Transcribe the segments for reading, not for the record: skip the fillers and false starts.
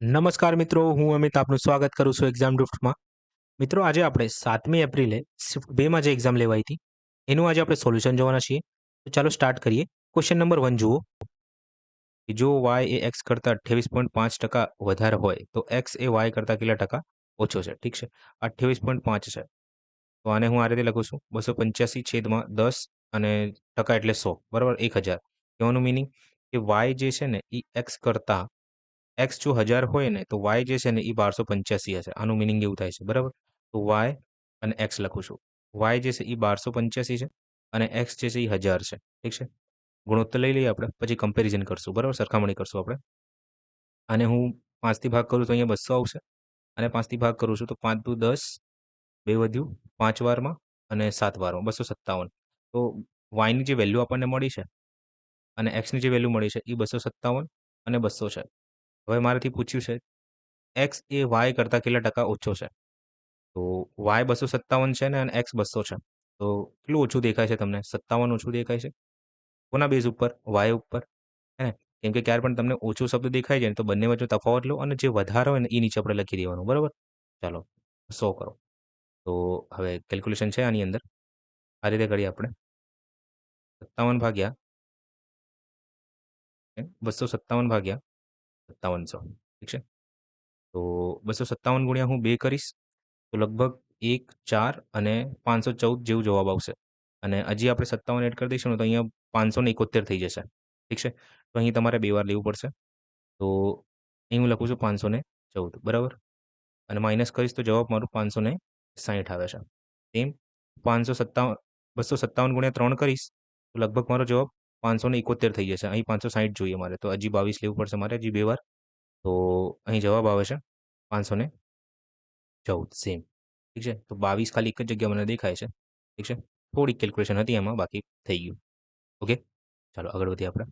નમસ્કાર મિત્રો, હું અમિત આપનું સ્વાગત કરું છું એક્ઝામ ડ્રિફ્ટમાં. મિત્રો, આજે આપણે 7મી એપ્રિલે શિફ્ટ 2માં જે એક્ઝામ લેવાઈ હતી, એનું આજે આપણે સોલ્યુશન જોવાના છીએ. તો ચાલો સ્ટાર્ટ કરીએ. ક્વેશ્ચન નંબર 1 જુઓ કે જો y એ x કરતાં 28.5% વધારે હોય, તો x એ y કરતાં કેટલા ટકા ઓછો છે? ઠીક છે. 28.5 છે. તો આને હું આ રીતે લખું છું 285/10 અને ટકા એટલે 100 બરાબર 1000. કહેવાનું મિનિંગ કે y જે છે ને એ x કરતાં એક્સ જો 1000 હોય ને તો વાય જે છે ને એ 1285 હશે. આનું મિનિંગ એવું થાય છે બરાબર. તો વાય અને એક્સ લખું છું. વાય જે છે એ 1285 છે અને એક્સ જે છે એ 1000 છે. ઠીક છે. ગુણોત્તર લઈ લઈએ આપણે, પછી કમ્પેરિઝન કરશું બરાબર, સરખામણી કરશું આપણે. આને હું 5થી ભાગ કરું તો અહીંયા 200 આવશે અને 5થી ભાગ કરું છું તો 5 દુ 10, 2 વધ્યું 5 વારમાં અને 7 વારમાં 257. તો વાયની જે વેલ્યુ આપણને મળી છે અને એક્સની જે વેલ્યુ મળી છે એ 257 અને 200 છે. હવે મારાથી પૂછ્યું છે એક્સ એ વાય કરતાં કેટલા ટકા ઓછો છે? તો વાય 257 છે ને અને એક્સ 200 છે. તો કેટલું ઓછું દેખાય છે તમને? 57 ઓછું દેખાય છે. કોના બેઝ ઉપર? વાય ઉપર. હે ને? કેમ કે ક્યારે પણ તમને ઓછો શબ્દ દેખાય જાય ને તો બંને વચ્ચે તફાવત લો અને જે વધારે હોય ને એ નીચે આપણે લખી દેવાનું બરાબર. ચાલો 100 કરો. તો હવે કેલ્ક્યુલેશન છે આની અંદર. આ રીતે કરીએ આપણે. 57 ભાગ્યા 257 ભાગ્યા 5700. ઠીક છે. તો 257 ગુણ્યા હું 2 કરીશ તો લગભગ 1, 4 અને 514 જેવું જવાબ આવશે. અને હજી આપણે 57 એડ કરી દઈશું ને તો અહીંયા 571 થઈ જશે. ઠીક છે. તો અહીં તમારે 2 વાર લેવું પડશે. તો અહીં હું લખું છું 514 બરાબર. અને માઇનસ કરીશ તો જવાબ મારું 560 આવે છે. સેમ 557 257 ગુણ્યા 3 કરીશ તો લગભગ મારો જવાબ 571 થઈ જશે. અહીં 560 જોઈએ મારે, તો હજી 22 લેવું પડશે મારે, હજી 2 વાર. તો અહીં જવાબ આવે છે 514 સેમ. ઠીક છે. તો 22 ખાલી એક જ જગ્યા મને દેખાય છે. ઠીક છે. થોડીક કેલ્ક્યુલેશન હતી એમાં, બાકી થઈ ગયું. ઓકે, ચાલો આગળ વધીએ આપણે.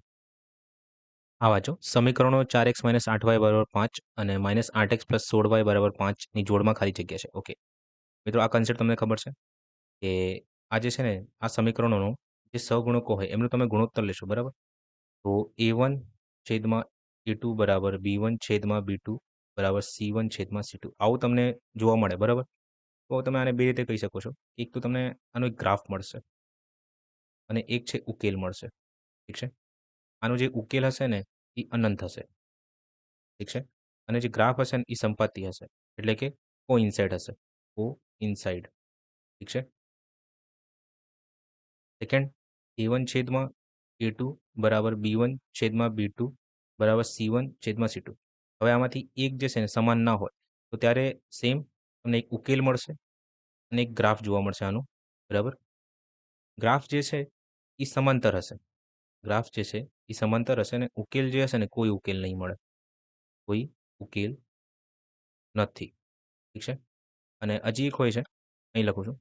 આ વાંચો સમીકરણો 4x - 8y = 5 અને -8x + 16y = 5 ની જોડમાં ખાલી જગ્યા છે. ઓકે મિત્રો, આ કન્સેપ્ટ તમને ખબર છે કે આ જે છે ને આ સમીકરણોનો જે સહગુણકો હોય એમનું તમે ગુણોત્તર લેશો બરાબર. તો a1/a2 = b1/b2 = c1/c2 આવું તમને જોવા મળે બરાબર. તો તમે આને બે રીતે કહી શકો છો. એક તો તમને આનો એક ગ્રાફ મળશે અને એક છે ઉકેલ મળશે. ઠીક છે. આનો જે ઉકેલ હશે ને એ અનંત હશે. ઠીક છે. અને જે ગ્રાફ હશે ને એ સંપાતી હશે, એટલે કે કોઇન્સાઇડ હશે. કોઇન્સાઇડ. ઠીક છે. Second, a1/a2 = b1/b2 = c1/c2. હવે આમાંથી એક જે છે ને સમાન ના હોય તો ત્યારે સેમ તમને એક ઉકેલ મળશે અને એક ગ્રાફ જોવા મળશે આનું બરાબર. ગ્રાફ જે છે એ સમાંતર હશે. ગ્રાફ જે છે એ સમાંતર હશે અને ઉકેલ જે હશે ને કોઈ ઉકેલ નહીં મળે. કોઈ ઉકેલ નથી. ઠીક છે. અને હજી એક હોય છે, અહીં લખું છું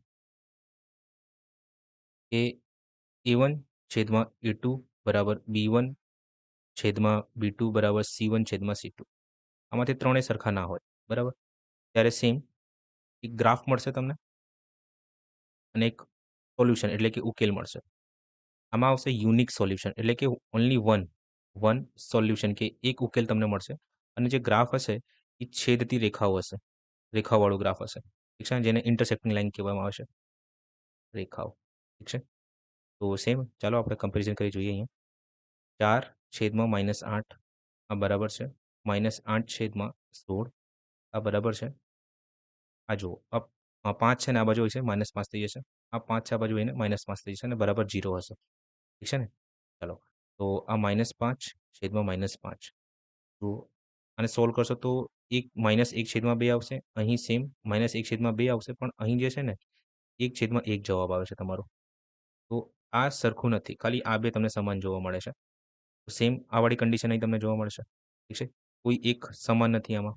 કે a1/a2 = b1/b2 = c1/c2. આમાંથી ત્રણેય સરખા ના હોય બરાબર. ત્યારે સેમ એક ગ્રાફ મળશે તમને અને એક સોલ્યુશન એટલે કે ઉકેલ મળશે. આમાં આવશે યુનિક સોલ્યુશન એટલે કે ઓનલી વન સોલ્યુશન, કે એક ઉકેલ તમને મળશે. અને જે ગ્રાફ હશે એ છેદતી રેખાઓ હશે, રેખાવાળો ગ્રાફ હશે. ઠીક છે. જેને ઇન્ટરસેક્ટિંગ લાઈન કહેવામાં આવશે. રેખાઓ. ઠીક છે. તો સેમ ચાલો આપણે કમ્પેરિઝન કરી જોઈએ. અહીંયા 4/-8 આ બરાબર છે, -8/16 આ બરાબર છે. આ જુઓ, આ 5 છે ને આ બાજુ હોય છે -5 થઈ જશે. આ 5 છે આ બાજુ હોય ને -5 થઈ જશે અને બરાબર 0 હશે. ઠીક છે ને. ચાલો, તો આ -5/-5. તો આને સોલ્વ કરશો તો -1/2 આવશે. અહીં સેમ -1/2 આવશે, પણ અહીં જે છે ને 1/1 જવાબ આવે છે તમારો. તો આ સરખું નથી, ખાલી આ બે તમને સમાન જોવા મળે છે. સેમ આ વાળી કન્ડિશન અહીં તમને જોવા મળશે. ઠીક છે. કોઈ એક સમાન નથી આમાં.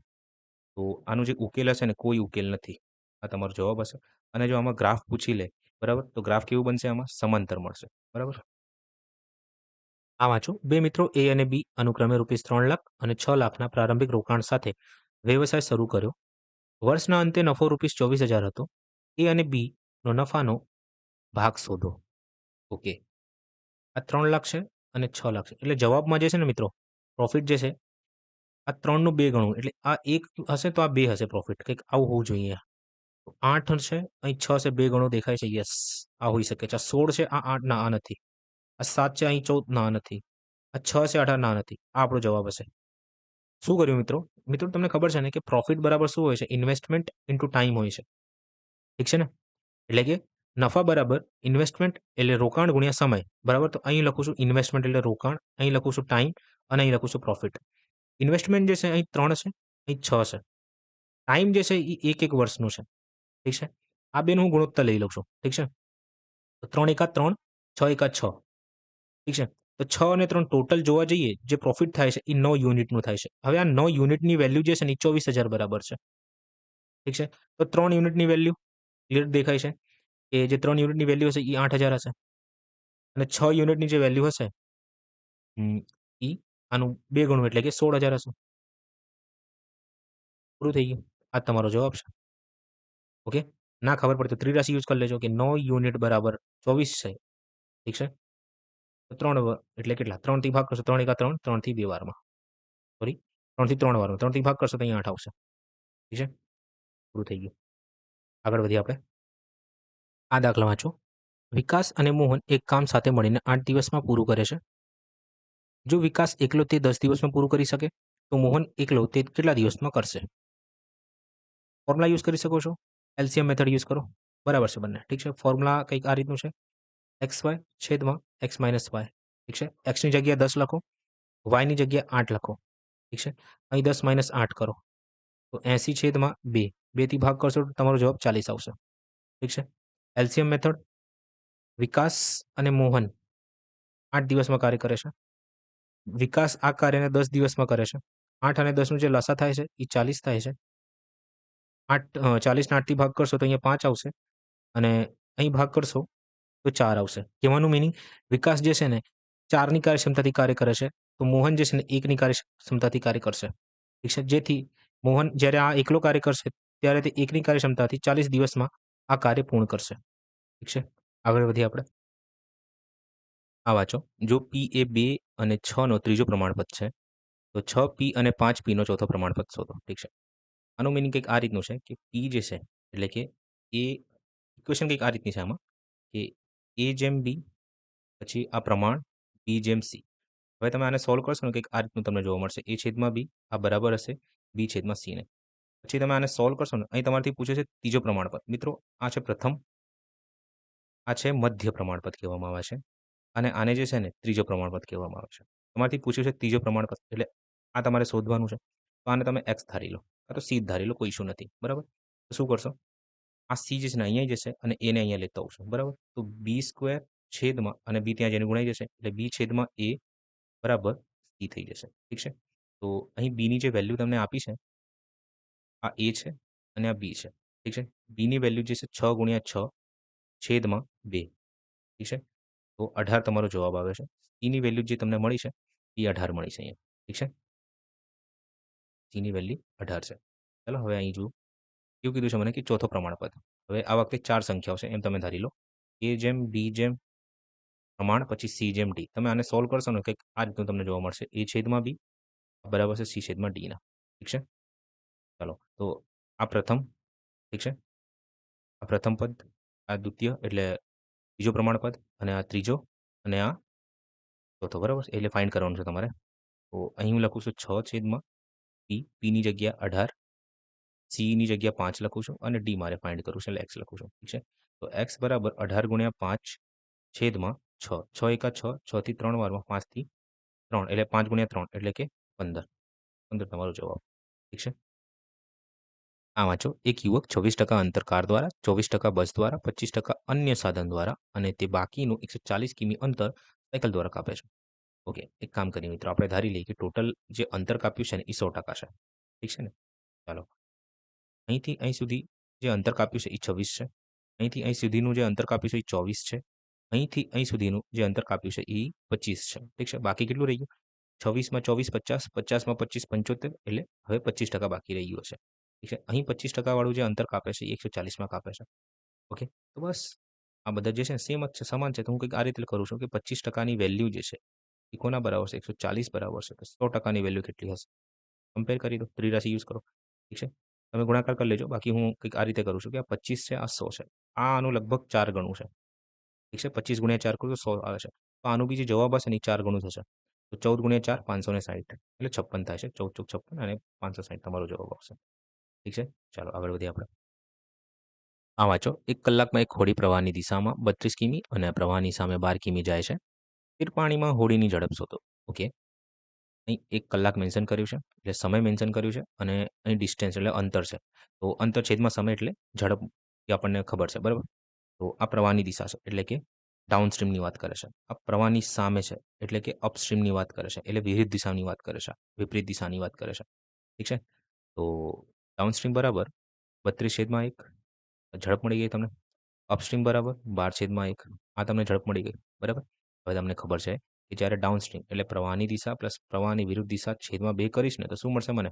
તો આનો જે ઉકેલ હશે ને કોઈ ઉકેલ નથી. આ તમારો જવાબ હશે. અને જો આમાં ગ્રાફ પૂછી લે બરાબર, તો ગ્રાફ કેવું બનશે? આમાં સમાંતર મળશે બરાબર. આ વાંચો બે મિત્રો એ અને બી અનુક્રમે ₹3 લાખ અને 6 લાખના પ્રારંભિક રોકાણ સાથે વ્યવસાય શરૂ કર્યો. વર્ષના અંતે નફો ₹24,000 હતો. એ અને બી નો નફાનો ભાગ શોધો. ઓકે, આ 3 લાખ છે અને 6 લાખ છે. એટલે જવાબમાં જે છે ને મિત્રો પ્રોફિટ જે છે આ 3નું 2 ગણું એટલે આ 1 હશે તો આ 2 હશે પ્રોફિટ. કંઈક આવું હોવું જોઈએ. તો 8 છે, અહીં 6 છે, 2 ગણું દેખાય છે. યસ, આ હોઈ શકે છે. આ 16 છે, આ 8 ના, આ નથી. આ 7 છે, અહીં 14 ના, આ નથી. આ 6 છે, 18 ના, નથી. આ આપણો જવાબ હશે. શું કર્યું મિત્રો? મિત્રો તમને ખબર છે ને કે પ્રોફિટ બરાબર શું હોય છે? ઇન્વેસ્ટમેન્ટ ઇન્ટુ ટાઈમ હોય છે. ઠીક છે ને? એટલે કે નફા બરાબર ઇન્વેસ્ટમેન્ટ એટલે રોકાણ ગુણ્યા સમય. બરાબર? તો અહીં લખું છું ઇન્વેસ્ટમેન્ટ એટલે રોકાણ, અહીં લખું છું ટાઈમ અને અહીં લખું છું પ્રોફિટ. ઇન્વેસ્ટમેન્ટ જે છે અહીં 3 છે, અહીં 6 છે. ટાઈમ જે છે એ 1-1 વર્ષનું છે. ઠીક છે? આ બેનું હું ગુણોત્તર લઈ લઉં છું. ઠીક છે? તો 3 એકા 3, 6 એકા 6. ઠીક છે? તો 6 અને 3 ટોટલ જોવા જઈએ જે પ્રોફિટ થાય છે એ 9 યુનિટનું થાય છે. હવે આ 9 યુનિટની વેલ્યુ જે છે ને એ 24,000 બરાબર છે. ઠીક છે? તો 3 યુનિટની વેલ્યુ ક્લિયર દેખાય છે કે જે 3 યુનિટની વેલ્યુ હશે એ 8,000 હશે અને 6 યુનિટની જે વેલ્યુ હશે ઈ આનું 2 ગણું એટલે કે 16,000 હશે. પૂરું થઈ ગયું. આ તમારો જવાબ છે. ઓકે? ના ખબર પડે તો ત્રિરાશી યુઝ કરી લેજો કે 9 યુનિટ બરાબર 24 છે. ઠીક છે? તો 3 એટલે કેટલા? 3 થી ભાગ કરશો 3 એકા 3, 3 થી 2 વારમાં. સોરી 3 થી 3 વારમાં. 3 થી ભાગ કરશો તો અહીંયા 8 આવશે. ઠીક છે? પૂરું થઈ ગયું. આગળ વધીએ આપણે. આ દાખલા વાંચો. વિકાસ અને મોહન એક કામ સાથે મળીને 8 દિવસમાં પૂરું કરે છે. જો વિકાસ એકલો તે 10 દિવસમાં પૂરું કરી શકે, તો મોહન એકલો તે કેટલા દિવસમાં કરશે? ફોર્મ્યુલા યુઝ કરી શકો છો. એલસીએમ મેથડ યુઝ કરો. બરાબર છે બંને. ઠીક છે? ફોર્મ્યુલા કંઈક આ રીતનું છે. XY છેદમાં X માઇનસ Y. ઠીક છે? Xની જગ્યાએ 10 લખો, Yની જગ્યાએ 8 લખો. ઠીક છે? અહીં 10 માઇનસ 8 કરો. તો 80 છેદમાં 2. 2 થી ભાગ કરશો તો તમારો જવાબ 40 આવશે. ઠીક છે? એલસીએમ મેથડ વિકાસ અને મોહન 8 દિવસમાં કાર્ય કરે છે. વિકાસ આ કાર્યને 10 દિવસમાં કરે છે. 8 અને 10નું જે લસા થાય છે એ 40 થાય છે. 40 ને 8થી ભાગ કરશો તો અહીંયા 5 આવશે અને અહીં ભાગ કરશો તો 4 આવશે. કહેવાનું મીનિંગ વિકાસ જે છે ને 4ની કાર્યક્ષમતાથી કાર્ય કરે છે, તો મોહન જે છે ને 1ની કાર્યક્ષમતાથી કાર્ય કરશે. ઠીક છે? જેથી મોહન જ્યારે આ એકલો કાર્ય કરશે ત્યારે તે 1ની કાર્યક્ષમતાથી 40 દિવસમાં આ કાર્ય પૂર્ણ કરશે. ઠીક છે? આગળ વધીએ આપણે. આ વાંચો. જો P એ 2 અને 6નો ત્રીજો પ્રમાણપદ છે, તો 6P અને 5Pનો ચોથો પ્રમાણપદ શોધો. ઠીક છે? આનું મીનિંગ કંઈક આ રીતનું છે કે P જે છે એટલે કે એ ઇક્વેશન કંઈક આ રીતની છે આમાં કે A જેમ B પછી આ પ્રમાણ B જેમ C. હવે તમે આને સોલ્વ કરશો ને કંઈક આ રીતનું તમને જોવા મળશે. A છેદમાં B આ બરાબર હશે B છેદમાં C ને. પછી તમે આને સોલ્વ કરશો ને અહીં તમારાથી પૂછે છે ત્રીજો પ્રમાણપદ. મિત્રો આ છે પ્રથમ, આ છે મધ્ય પ્રમાણપદ કહેવામાં આવે છે અને આને જે છે ને ત્રીજો પ્રમાણપદ કહેવામાં આવે છે. તમારાથી પૂછ્યું છે ત્રીજો પ્રમાણપદ એટલે આ તમારે શોધવાનું છે. તો આને તમે X ધારી લો કાં તો C ધારી લો, કોઈ ઇશ્યુ નથી. બરાબર? તો શું કરશો? આ C જે છે ને અહીંયા જશે અને એને અહીંયા લેતા આવશો. બરાબર? તો B² છેદમાં અને B ત્યાં જઈને ગુણાઈ જશે એટલે B છેદમાં A બરાબર C થઈ જશે. ઠીક છે? તો અહીં Bની જે વેલ્યુ તમને આપી છે આ A છે અને આ B છે. ઠીક છે? Bની વેલ્યુ જે છે 6 ગુણ્યા 6 છેદમાં 2. ઠીક છે? તો 18 તમારો જવાબ આવે છે. Cની વેલ્યુ જે તમને મળી છે એ 18 મળી છે અહીંયા. ઠીક છે? Cની વેલ્યુ 18 છે. ચાલો હવે અહીં જુઓ. એવું કીધું છે મને કે ચોથો પ્રમાણપદ. હવે આ વખતે 4 સંખ્યાઓ છે એમ તમે ધારી લો. A જેમ B જેમ પ્રમાણ પછી C જેમ D. તમે આને સોલ્વ કરશો ને કંઈક આ રીતનું તમને જોવા મળશે. A છેદમાં B બરાબર છે C છેદમાં D ના. ઠીક છે? ચાલો તો આ પ્રથમ. ઠીક છે? આ પ્રથમ પદ, આ દ્વિતીય એટલે બીજો પ્રમાણપદ અને આ ત્રીજો અને આ ચોથો. બરાબર છે? એટલે ફાઇન્ડ કરવાનું છે તમારે. તો અહીં હું લખું છું 6 છેદમાં P. Pની જગ્યા 18, Cની જગ્યા 5 લખું છું અને D મારે ફાઇન્ડ કરવું છે એટલે X લખું છું. ઠીક છે? તો X બરાબર 18 ગુણ્યા 5 છેદમાં 6. 6 એકા 6, 6 થી 3 વારમાં 5 થી 3 એટલે 5 ગુણ્યા 3 એટલે કે 15. 15 તમારો જવાબ. ઠીક છે? આ વાંચો. એક યુવક 26% અંતર કાર દ્વારા, 24% બસ દ્વારા, 25% અન્ય સાધન દ્વારા અને તે બાકીનું 140 કિમી અંતર સાયકલ દ્વારા કાપે છે. ઓકે, એક કામ કરીએ મિત્રો, આપણે ધારી લઈએ કે ટોટલ જે અંતર કાપ્યું છે ને એ 100% છે. ઠીક છે ને? ચાલો. અહીંથી અહીં સુધી જે અંતર કાપ્યું છે એ 26 છે. અહીંથી અહીં સુધીનું જે અંતર કાપ્યું છે એ 24 છે. અહીંથી અહીં સુધીનું જે અંતર કાપ્યું છે એ 25 છે. ઠીક છે? બાકી કેટલું રહી ગયું? 26માં 24 50, 50માં 25 75 એટલે હવે 25% બાકી રહી ગયું હશે. ઠીક છે? અહીં 25% વાળું જે અંતર કાપે છે એ 140માં કાપે છે. ઓકે? તો બસ આ બધા જે છે સેમ જ છે, સમાન છે. તો હું કંઈક આ રીતે કરું છું કે 25%ની વેલ્યુ જે છે એ કોના બરાબર છે? 140 બરાબર છે. તો 100%ની વેલ્યુ કેટલી હશે? કમ્પેર કરી દો, ત્રિરાશી યુઝ કરો. ઠીક છે? તમે ગુણાકાર કરી લેજો. બાકી હું કંઈક આ રીતે કરું છું કે આ 25 છે, આ 100 છે. આ આનું લગભગ 4 ગણું છે. ઠીક છે? 25 ગુણ્યા 4 કરું તો 100 આવે છે. તો આનું બી જે જવાબ હશે ને એ 4 ગણું થશે. તો 14 ગુણ્યા 4 560 એટલે 56 થાય છે. 14 ચોક 56 અને 560 તમારો જવાબ આવશે. ઠીક છે? ચાલો આગળ વધીએ આપણે. આ વાંચો. 1 કલાકમાં એક હોડી પ્રવાહની દિશામાં 32 કિમી અને પ્રવાહની સામે 12 કિમી જાય છે. સ્થિર પાણીમાં હોડીની ઝડપ શોધો. ઓકે. અહીં 1 કલાક મેન્શન કર્યું છે, એટલે સમય મેન્શન કર્યું છે અને અહીં ડિસ્ટન્સ એટલે અંતર છે. તો અંતર છેદમાં સમય એટલે ઝડપ એ આપણને ખબર છે, બરાબર? તો આ પ્રવાહની દિશા છે, એટલે કે ડાઉનસ્ટ્રીમની વાત કરે છે. આ પ્રવાહની સામે છે, એટલે કે અપસ્ટ્રીમની વાત કરે છે. એટલે વિરુદ્ધ દિશાની વાત કરે છે. વિપરીત દિશાની વાત કરે છે. ઠીક છે? તો ડાઉનસ્ટ્રીમ બરાબર 32/1 ઝડપ મળી ગઈ તમને. અપસ્ટ્રીમ બરાબર 12/1 આ તમને ઝડપ મળી ગઈ, બરાબર? હવે તમને ખબર છે કે જ્યારે ડાઉનસ્ટ્રીમ એટલે પ્રવાહની દિશા પ્લસ પ્રવાહની વિરુદ્ધ દિશા છેદમાં 2 કરીશ ને તો શું મળશે મને?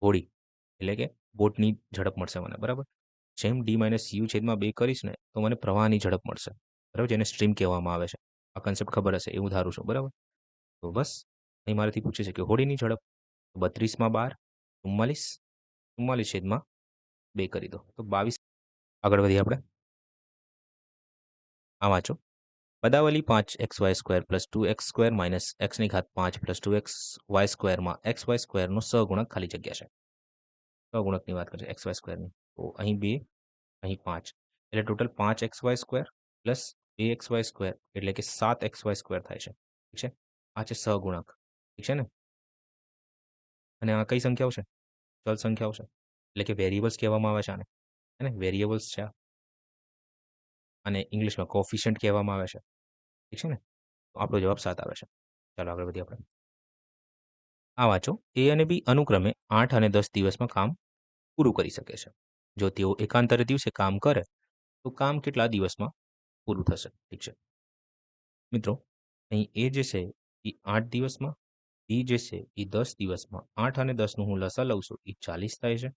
હોડી એટલે કે બોટની ઝડપ મળશે મને, બરાબર? સેમ D - U છેદમાં 2 કરીશ ને તો મને પ્રવાહની ઝડપ મળશે, બરાબર? જેને સ્ટ્રીમ કહેવામાં આવે છે. આ કન્સેપ્ટ ખબર હશે એવું ધારું છું, બરાબર? તો બસ અહીં મારાથી પૂછે છે કે હોડીની ઝડપ 32 માં 12 44 44 છેદમાં 2 કરી દો તો 22. આગળ વધીએ આપણે. આ વાંચો. પદાવલી 5xy² + 2x² - x ની ઘાત 5 + 2xy² માં xy સ્ક્વેરનો સહગુણક ખાલી જગ્યા છે. સહગુણકની વાત કરીએ xy²ની. તો અહીં 2 અહીં 5 એટલે ટોટલ 5xy² + 2xy² એટલે કે 7xy² થાય છે. ઠીક છે? આ છે સહગુણક. ઠીક છે ને? અને આ કઈ સંખ્યાઓ છે? ચલ સંખ્યાઓ છે. એટલે કે વેરિયેબલ્સ કહેવામાં આવે છે આને. હે ને? વેરિયેબલ્સ છે આ. અને ઇંગ્લિશમાં કોએફિશિયન્ટ કહેવામાં આવે છે. ઠીક છે ને? તો આપણો જવાબ 7 આવે છે. ચાલો આગળ વધીએ આપણે. આ વાંચો. A અને B અનુક્રમે 8 અને 10 દિવસમાં કામ પૂરું કરી શકે છે. જો તેઓ એકાંતરે દિવસે કામ કરે તો કામ કેટલા દિવસમાં પૂરું થશે? ઠીક છે. મિત્રો અહીં A જે છે એ 8 દિવસમાં, B જે છે એ 10 દિવસમાં. 8 અને 10 નું હું લસા લઉં છું એ 40 થાય છે.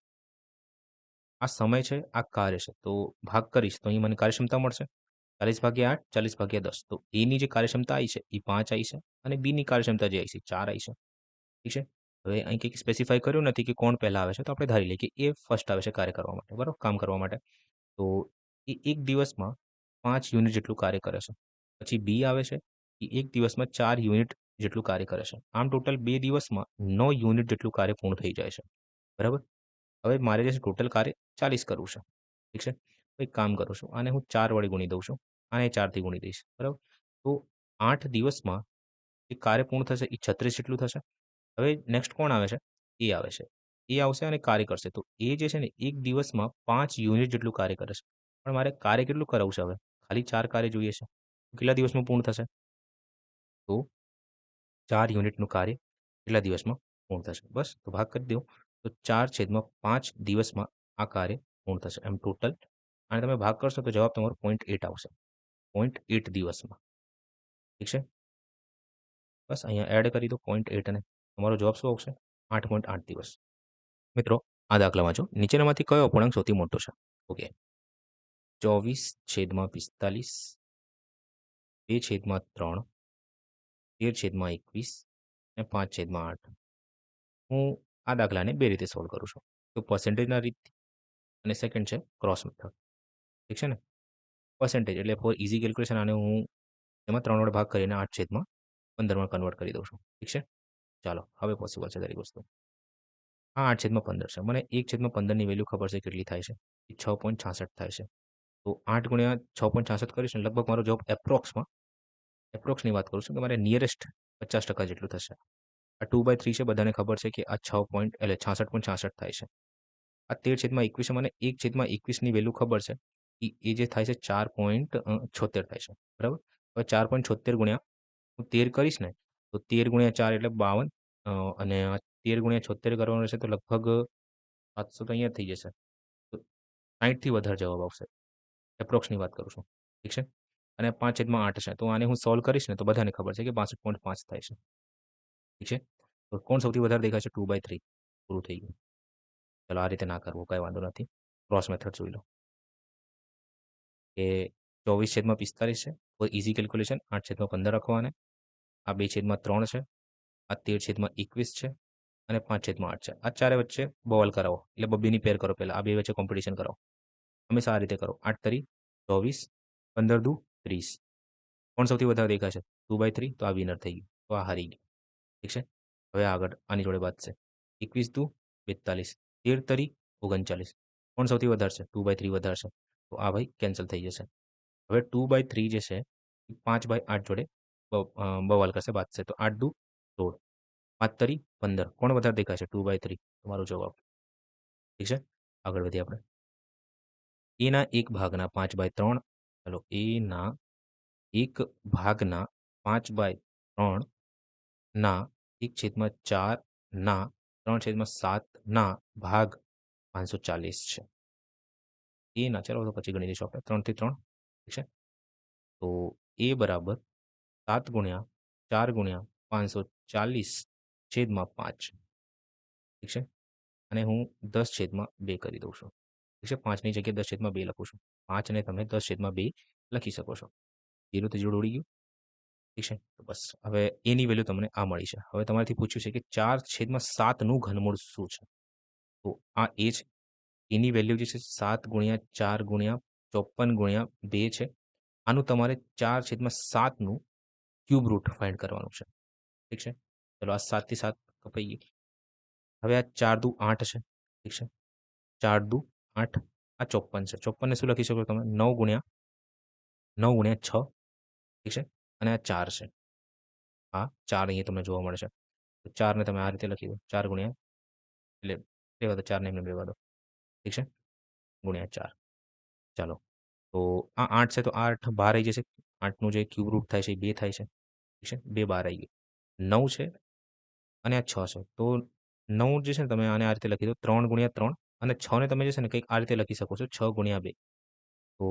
આ સમય છે, આ કાર્ય છે. તો ભાગ કરીશ તો અહીં મને કાર્યક્ષમતા મળશે. 40/8 40/10 તો એની જે કાર્યક્ષમતા આવી છે એ 5 આવી છે અને બીની કાર્યક્ષમતા જે આવી છે 4 આવી છે. ઠીક છે? હવે અહીં કંઈક સ્પેસિફાઈ કર્યું નથી કે કોણ પહેલાં આવે છે, તો આપણે ધારી લઈએ કે એ ફર્સ્ટ આવે છે કાર્ય કરવા માટે, બરાબર? કામ કરવા માટે. તો એ 1 દિવસમાં 5 યુનિટ જેટલું કાર્ય કરે છે. પછી બી આવે છે, એ 1 દિવસમાં 4 યુનિટ જેટલું કાર્ય કરે છે. આમ ટોટલ 2 દિવસમાં 9 યુનિટ જેટલું કાર્ય પૂર્ણ થઈ જાય છે, બરાબર? હવે મારે જે ટોટલ કાર્ય 40 કરવું છે. ઠીક છે? તો એક કામ કરું છું, આને હું 4 વડે ગુણી દઉં છું. આને 4 થી ગુણી દઈશ, બરાબર? તો 8 દિવસમાં જે કાર્ય પૂર્ણ થશે એ 36 જેટલું થશે. હવે નેક્સ્ટ કોણ આવે છે? એ આવે છે. એ આવશે અને કાર્ય કરશે. તો એ જે છે ને 1 દિવસમાં 5 યુનિટ જેટલું કાર્ય કરે છે. પણ મારે કાર્ય કેટલું કરાવવું છે હવે? ખાલી 4 કાર્ય જોઈએ છે. કેટલા દિવસમાં પૂર્ણ થશે? તો 4 યુનિટનું કાર્ય કેટલા દિવસમાં પૂર્ણ થશે? બસ તો ભાગ કરી દો. તો 4/5 દિવસમાં આ કાર્ય પૂર્ણ થશે. એમ ટોટલ અને તમે ભાગ કરશો તો જવાબ તમારો 0.8 આવશે. 0.8 દિવસમાં. ઠીક છે? બસ અહીંયા એડ કરી દો 0.8 અને તમારો જવાબ શું આવશે? 8.8 દિવસ. મિત્રો આ દાખલા વાંચો. નીચેનામાંથી કયો અપૂર્ણાંક સૌથી મોટો છે? ઓકે. 24/45 2/3 13/21 અને 5/8. હું આ દાખલાને 2 રીતે સોલ્વ કરું છું. તો પર્સન્ટેજના રીત અને સેકન્ડ છે ક્રોસ મેથડ. ઠીક છે ને? પર્સન્ટેજ એટલે ફોર ઇઝી કેલ્ક્યુલેશન આને હું એમાં 3 વડે ભાગ કરીને 8/15માં કન્વર્ટ કરી દઉં છું. ઠીક છે? ચાલો હવે પોસિબલ છે દરેક વસ્તુ. આ 8/15 છે. મને 1/15ની વેલ્યુ ખબર છે કેટલી થાય છે? એ 6.66 થાય છે. તો 8 ગુણ્યા 6.66 કરીશ ને લગભગ મારો જવાબ એપ્રોક્સની વાત કરું છું કે મારે નિયરેસ્ટ 50% જેટલું થશે. આ 2/3 છે બધાને ખબર છે કે આ 6 પોઈન્ટ એટલે 66.66 થાય છે. આ 13/21 મને 1/21ની વેલ્યુ ખબર છે. એ જે થાય છે 4.76 થાય છે. બરાબર? હવે 4.76 ગુણ્યા હું 13 કરીશ ને તો 13 ગુણ્યા 4 એટલે 52 અને 13 ગુણ્યા 76 કરવાનું રહેશે તો લગભગ 700 તો અહીંયા થઈ જશે. તો 60થી વધારે જવાબ આવશે. એપ્રોક્સની વાત કરું છું. ઠીક છે? અને 5/8 છે. તો આને હું સોલ્વ કરીશ ને તો બધાને ખબર છે કે 62.5 થાય છે. ઠીક છે? તો કોણ સૌથી વધારે દેખાય છે? 2/3 પૂરું થઈ ગયું. ચાલો આ રીતે ના કરવું, કાંઈ વાંધો નથી. ક્રોસ મેથડ જોઈ લો. કે 24/45 છે. કોઈ ઈઝી કેલ્ક્યુલેશન 8/15 રાખવાને. આ 2/3 છે. આ 13/21 છે અને 5/8 છે. આ ચારે વચ્ચે બોવલ કરાવો. એટલે બબ્બીની પેર કરો પહેલાં. આ બે વચ્ચે કોમ્પિટિશન કરાવો. હંમેશા આ રીતે કરો. 8 તરી 24, 15 દુ 30. કોણ સૌથી વધારે દેખાય છે? 2/3 તો આ વિનર થઈ ગયું. તો આ હારી ગયું. ઠીક છે? હવે આગળ આની જોડે બાજશે. 21 દુ 42, 13 તરી 39. કોણ સૌથી વધારે છે? 2/3 વધારે છે. તો આ ભાઈ કેન્સલ થઈ જશે. હવે 2/3 જે છે એ 5/8 જોડે બવાલ કરશે, બાજશે. તો 8 દુ 16, 5 તરી 15. કોણ વધારે દેખાય છે? 2/3. તમારો જવાબ. ઠીક છે? આગળ વધીએ આપણે. એના એક ભાગના 5/3. ચાલો, એના એક ભાગના 5/3 ના 1/4 ના 3/7 ના ભાગ 540 છે. એના ચાલો તો પછી ગણી લઈશું આપણે. 3 થી 3. ઠીક છે? તો એ બરાબર 7 ગુણ્યા 4 ગુણ્યા 540/5. ઠીક છે? અને હું 10/2 કરી દઉં છું. ઠીક છે? 5ની જગ્યાએ 10/2 લખું છું. 5ને તમે 10/2 લખી શકો છો. 0 થી 0 ઉડી ગયું. ઠીક છે? તો બસ હવે એની વેલ્યુ તમને આ મળી છે. હવે તમારાથી પૂછ્યું છે કે 4/7નું ઘનમૂળ શું છે? તો આ એ છે. એની વેલ્યુ જે છે 7 ગુણ્યા 4 ગુણ્યા 54 ગુણ્યા 2 છે. આનું તમારે 4/7નું ક્યુબ રૂટ ફાઇન્ડ કરવાનું છે. ઠીક છે? ચલો, આ 7 થી 7 કપાઈ ગયું. હવે આ 4 દુ 8 છે. ઠીક છે? 4 દુ 8. આ 54 છે. 54ને શું લખી શકો તમે? 9 ગુણ્યા 6. ઠીક છે? અને આ 4 છે. આ 4 અહીંયા તમને જોવા મળે છે. તો 4ને તમે આ રીતે લખી દો. 4 ગુણ્યા એટલે રહેવા દો, 4ને એમને રહેવા દો. ઠીક છે? ગુણ્યા 4. ચાલો. તો આ 8 છે તો 8 બહાર આવી જશે. 8નું જે ક્યુબ રૂટ થાય છે એ 2 થાય છે. ઠીક છે? 2 બહાર આવી ગયું. 9 છે અને આ 6 છે. તો 9 જે છે ને તમે આને આ રીતે લખી દો. 3 ગુણ્યા 3 અને 6ને તમે જે છે ને કંઈક આ રીતે લખી શકો છો. 6 ગુણ્યા 2. તો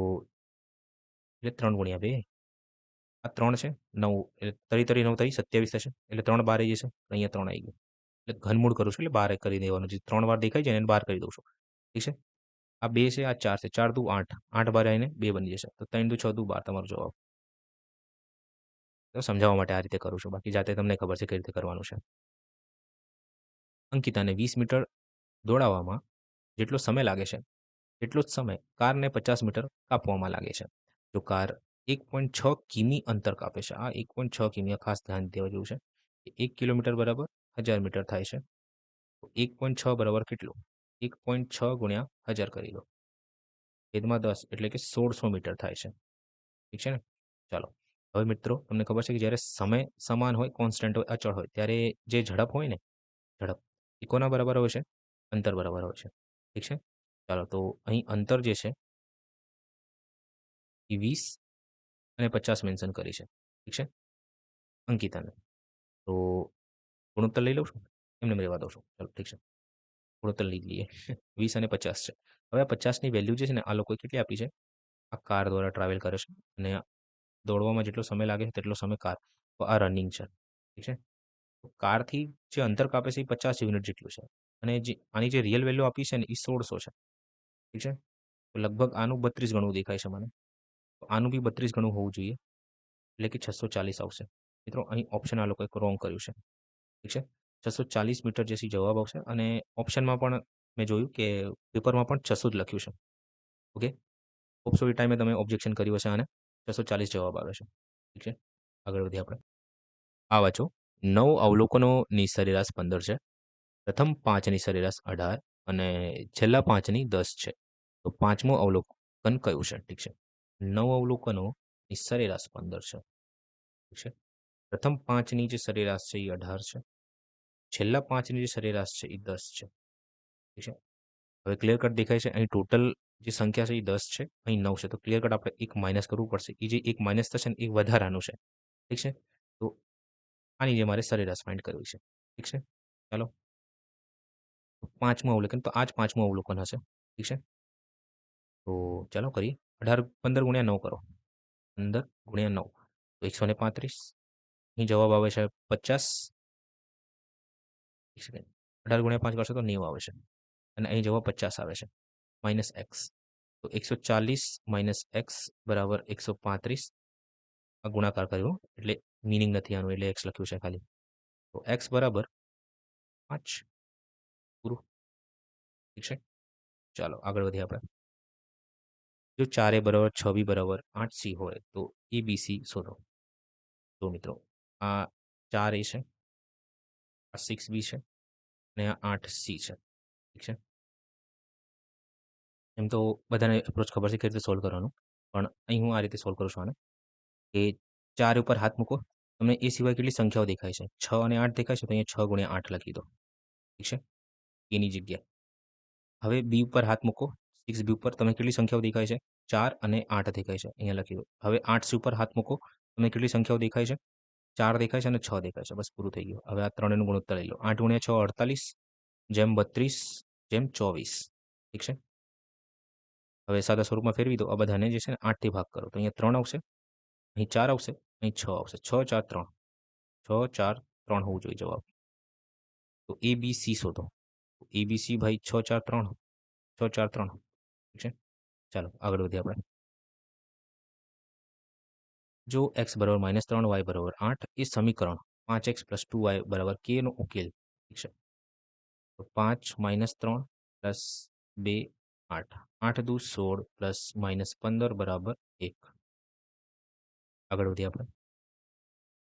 એટલે 3 ગુણ્યા 2. આ 3 છે. 9 એટલે તરી તરી 9 તરી 27 થશે. એટલે 3 બહાર આવી જશે. અહીંયા 3 આવી ગયું. એટલે ઘનમૂળ કરું છું એટલે બહાર કરી દેવાનું. જે 3 વાર દેખાય છે એને બહાર કરી દઉં છું. ઠીક છે? આ 2 છે, આ 4 છે. 4 દુ 8. 8 બહાર આવીને 2 બની જશે. તો 3 દુ 6 દુ 12 તમારો જવાબ. તો સમજાવવા માટે આ રીતે કરું છું. બાકી જાતે તમને ખબર છે કઈ રીતે કરવાનું છે. અંકિતાને 20 મીટર દોડાવવામાં જેટલો સમય લાગે છે એટલો જ સમય કારને 50 મીટર કાપવામાં લાગે છે. જો કાર 1.6 કિમી અંતર કાપે છે. આ 1.6 કિમી ખાસ ધ્યાન દેવા જેવું છે. 1 કિલોમીટર બરાબર 1000 મીટર થાય છે. તો 1.6 બરાબર કેટલું? 1.6 ગુણ્યા 1000 કરી દો. છેદમાં 10 એટલે કે 1600 મીટર થાય છે. ઠીક છે ને? ચાલો. હવે મિત્રો તમને ખબર છે કે જ્યારે સમય સમાન હોય, કોન્સ્ટન્ટ હોય, અચળ હોય ત્યારે જે ઝડપ હોય ને, ઝડપ એ કોના બરાબર હોય છે? અંતર બરાબર હોય છે. ઠીક છે? ચાલો, તો અહીં અંતર જે છે એ 20 અને 50 મેન્શન કરી છે. ઠીક છે? અંકિતાને. તો ગુણોત્તર લઈ લઉં છું? એમને રહેવા દઉં છું. ચાલો, ઠીક છે. ગુણોત્તર લઈ લઈએ. 20 અને 50 છે. હવે આ 50ની વેલ્યુ જે છે ને આ લોકોએ કેટલી આપી છે? આ કાર દ્વારા ટ્રાવેલ કરે છે અને દોડવામાં જેટલો સમય લાગે છે તેટલો સમય કાર. તો આ રનિંગ છે. ઠીક છે? તો કારથી જે અંતર કાપે છે એ 50 યુનિટ જેટલું છે. અને જે આની જે રિયલ વેલ્યુ આપી છે ને એ 1600 છે. ઠીક છે? તો લગભગ આનું 32 ગણું દેખાય છે મને. તો આનું બી 32 ગણું હોવું જોઈએ. એટલે કે 640 આવશે. મિત્રો અહીં ઓપ્શન આ લોકોએ રોંગ કર્યું છે. ઠીક છે? 640 મીટર જે છે જવાબ આવશે અને ઓપ્શનમાં પણ મેં જોયું કે પેપરમાં પણ 600 જ લખ્યું છે. ઓકે? હોપ સો એ ટાઈમે તમે ઓબ્જેક્શન કર્યું હશે આને. 640 જવાબ આવે છે. ઠીક છે? આગળ વધીએ આપણે. આ વાંચો. 9 અવલોકનોની સરેરાશ 15 છે. પ્રથમ 5ની સરેરાશ 18 અને છેલ્લા 5ની 10 છે. તો 5મું અવલોકન કયું છે? ઠીક છે? 9 અવલોકનોની સરેરાશ 15 છે. ઠીક છે? પ્રથમ 5ની જે સરેરાશ છે એ 18 છે. છેલ્લા 5ની જે સરેરાશ છે એ 10 છે. ઠીક છે? હવે ક્લિયર કટ દેખાય છે. અહીં ટોટલ જે સંખ્યા છે એ 10 છે. અહીં 9 છે. તો ક્લિયર કટ આપણે 1 માઇનસ કરવું પડશે. એ જે 1 માઇનસ થશે ને એ વધારાનું છે. ઠીક છે? તો આની જે મારે સરેરાશ ફાઇન્ડ કરવી છે. ઠીક છે? ચાલો. 5મું અવલોકન, તો આ જ 5મું અવલોકન હશે. ઠીક છે? તો ચાલો કરીએ. 15 ગુણ્યા 9 કરો. 15 ગુણ્યા 9 તો 135. અહીં જવાબ આવે છે 50. એક સેકન્ડ. 18 ગુણ્યા 5 કરશો તો 90 આવે છે. અને અહીં જવાબ 50 આવે છે. Minus x. તો 140 માઇનસ એક્સ બરાબર 135. આ ગુણાકાર કર્યો એટલે મિનિંગ નથી આનું એટલે એક્સ લખ્યું છે ખાલી. તો એક્સ બરાબર 5 પૂરું. ઠીક છે. ચાલો આગળ વધીએ આપણે. જો 4 A બરાબર 6 B બરાબર 8 C હોય તો ABC શોધો. તો મિત્રો આ 4 A છે, આ 6 B છે અને આ 8 C છે. ઠીક છે. એમ તો બધાને એપ્રોચ ખબર છે કઈ રીતે સોલ્વ કરવાનું, પણ અહીં હું આ રીતે સોલ્વ કરું છું આને, કે 4 ઉપર હાથ મૂકો. તમને એ સિવાય કેટલી સંખ્યાઓ દેખાય છે? 6 અને 8 દેખાય છે, તો અહીંયા 6 ગુણ્યા 8 લખી દો. ઠીક છે, એની જગ્યાએ. હવે બી ઉપર હાથ મૂકો. 6 બી ઉપર તમને કેટલી સંખ્યાઓ દેખાય છે? 4 અને 8 દેખાય છે, અહીંયા લખી દો. હવે 8 સી ઉપર હાથ મૂકો. તમને કેટલી સંખ્યાઓ દેખાય છે? 4 દેખાય છે અને 6 દેખાય છે. બસ પૂરું થઈ ગયું. હવે આ ત્રણેયનું ગુણોત્તર લઈ લો. 8 ગુણ્યા 6 48 જેમ 32 જેમ 24. ઠીક છે. હવે સાદા સ્વરૂપમાં ફેરવી દો. આ બધાને જે છે ને 8 થી ભાગ કરો તો અહીંયા 3 આવશે, અહીં 4 આવશે, અહીં 6 આવશે. 6 4 3, 6 4 3 હોવું જોઈએ જવાબ. તો એ બી સી શોધો. એ બી સી ભાઈ 6 4 3, 6 4 3. ઠીક છે. ચાલો આગળ વધીએ આપણે. જો x બરાબર -3 y બરાબર 8 એ સમીકરણ 5x + 2y બરાબર k નો ઉકેલ. ઠીક છે. તો 5 -3 + 2 8, 8 દુ 16 + -15 બરાબર 1. આગળ વધીએ આપણે.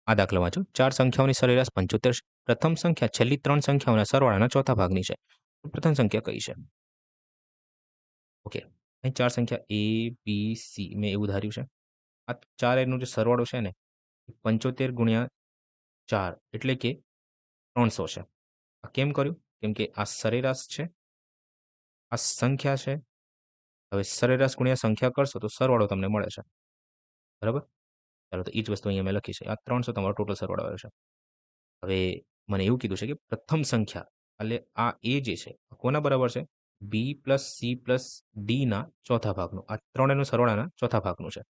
આ દાખલા વાંચો. 4 સંખ્યાઓની સરેરાશ 75 છે. પ્રથમ સંખ્યા છેલ્લી 3 સંખ્યાઓના સરવાળાના ચોથા ભાગની છે. પ્રથમ સંખ્યા કઈ છે? ઓકે, અહીં 4 સંખ્યા A, B, C મેં એવું ધાર્યું છે. આ 4 એનો જે સરવાળો છે ને, 75 ગુણ્યા 4 એટલે કે 300 છે. આ કેમ કર્યું? કેમ કે આ સરેરાશ છે, આ સંખ્યા છે. હવે સરેરાશ ગુણ્યા સંખ્યા કરશો તો સરવાળો તમને મળે છે. બરાબર? ચાલો તો એ જ વસ્તુ અહીંયા મેં લખી છે. આ 300 તમારો ટોટલ સરવાળો આવ્યો છે. હવે મને એવું કીધું છે કે પ્રથમ સંખ્યા એટલે આ એ જે છે કોના બરાબર છે? બી પ્લસ સી પ્લસ ડીના ચોથા ભાગનું. આ ત્રણેયનું સરવાળાના ચોથા ભાગનું છે.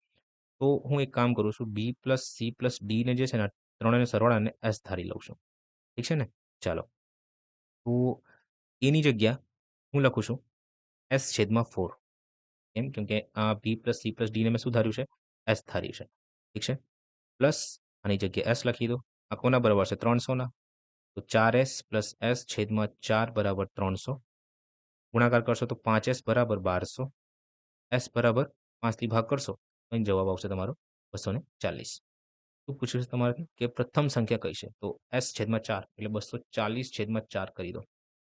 તો હું એક કામ કરું છું, બી પ્લસ સી પ્લસ ડીને જે છે ને ત્રણેયના સરવાળાને એસ ધારી લઉં છું. ઠીક છે ને? ચાલો તો એની જગ્યા હું લખું છું એસ છેદમાં 4. કેમ કે આ બી પ્લસ સી પ્લસ ડીને મેં શું ધાર્યું છે? એસ ધાર્યું છે. ઠીક છે? પ્લસ આની જગ્યાએ એસ લખી દો. આ કોના બરાબર છે? 300ના. તો 4s પ્લસ એસ છેદમાં 4 બરાબર 300. ગુણાકાર કરશો તો 5s બરાબર 1200. એસ બરાબર 5થી ભાગ કરશો તો અહીં જવાબ આવશે તમારો 240. શું પૂછ્યું છે તમારાથી? કે પ્રથમ સંખ્યા કઈ છે? તો એસ છેદમાં 4 એટલે 240 છેદમાં 4 કરી દો.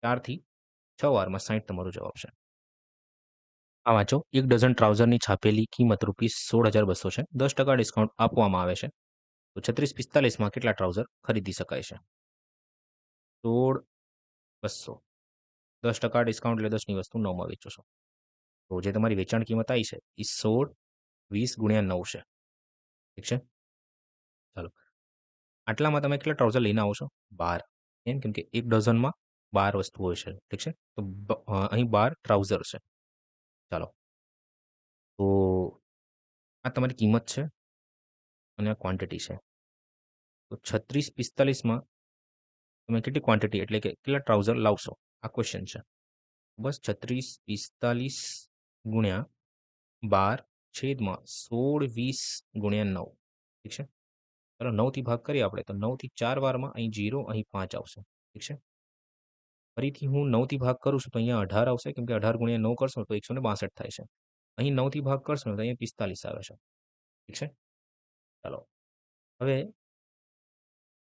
4થી 6 વારમાં 60 તમારો જવાબ છે. આ વાંચો. 1 ડઝન ટ્રાઉઝરની છાપેલી કિંમત ₹16,200 છે. 10% ડિસ્કાઉન્ટ આપવામાં આવે છે. તો 36-45માં કેટલા ટ્રાઉઝર ખરીદી શકાય છે? 16,200. 10% ડિસ્કાઉન્ટ એટલે 10ની વસ્તુ 9માં વેચો છો. તો જે તમારી વેચાણ કિંમત આવી છે એ 16 20 ગુણ્યા 9 છે. ઠીક છે. ચાલો આટલામાં તમે કેટલા ટ્રાઉઝર લઈને આવો છો? 12. કેમ કે 1 ડઝનમાં 12 વસ્તુ હોય છે. ઠીક છે. તો અહીં 12 ટ્રાઉઝર છે. ચાલો તો આ તમારી કિંમત છે અને આ ક્વોન્ટિટી છે. તો 36-45માં તમે કેટલી ક્વોન્ટિટી એટલે કે કેટલા ટ્રાઉઝર લાવશો? આ ક્વેશ્ચન છે. બસ 36-45 ગુણ્યા 12 છેદમાં 16 20 ગુણ્યા 9. ઠીક છે. ચાલો 9થી ભાગ કરીએ આપણે તો 9થી 4 વારમાં અહીં 0 અહીં 5 આવશે. ઠીક છે. ફરીથી હું 9થી ભાગ કરું છું તો અહીંયા 18 આવશે, કેમ કે 18 ગુણ્યા 9 કરશો તો 162 થાય છે. અહીં 9થી ભાગ કરશો તો અહીંયા 45 આવે છે. ઠીક છે. ચાલો હવે